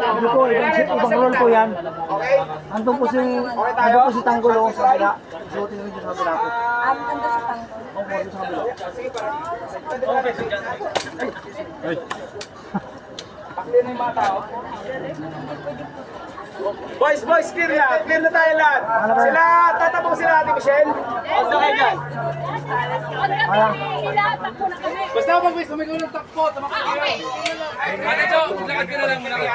Ano po, ibang role po yan. Andun po si Tanggulo sa kabila. Suotin nyo sa kabila po. Ando sa Tanggol. Opo, andun sa kabila. Ay. Pakli na yung mga tao. Boys, clear na. Clear na tayo lahat. Sila, tatabong sila Ate Michelle. O, sa kayo dyan. Basta pag may sumigaw ng takpo, tamakot kayo. Ate Jo, lakad ka na lang muna kayo.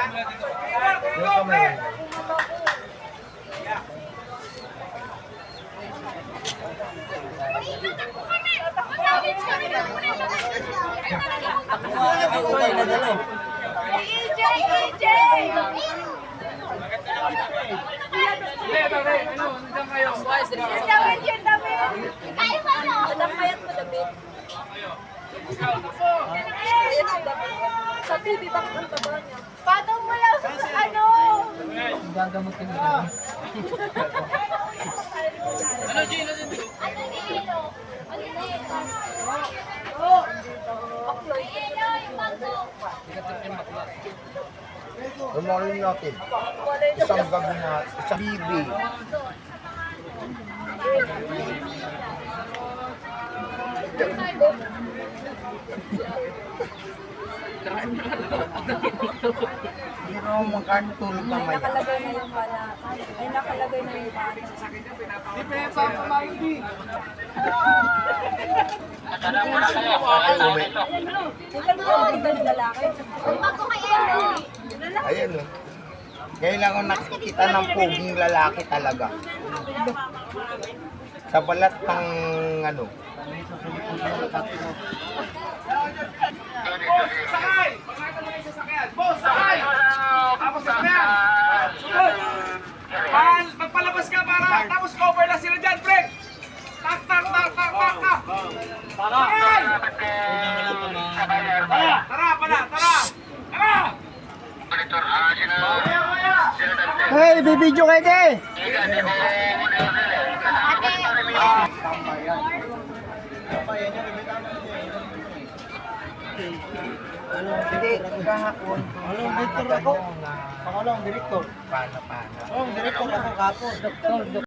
Sa TV bakit ang taba niya? Patong mo lang sa ano? Gagamot ka nila. Ano, Gino? Tumarin natin. Isang gabi na, isang bibi. Hindi ko magkano tulog na maya. Nakalagay na yung bala. Ay, nakalagay na yung bala. Di pa pa maigi. Tingnan mo yung ganda ng lalaki. Ayan o. Ngayon lang ako nakikita ng poging lalaki talaga. Sa balat ng ano. Boss, sakay! Pagkakita mo yung sasakyan. Boss, sakay! Tapos sasakyan. Sunod. Magpalabas ka para tapos cover na sila dyan, Fred. Tak! Sakay! Tara! Hey, bibidyo kayo kayo! Hindi, kahapon. Anong direktor ako? Pangalawang direktor. Paano? Anong direktor ako kapon? Doktor.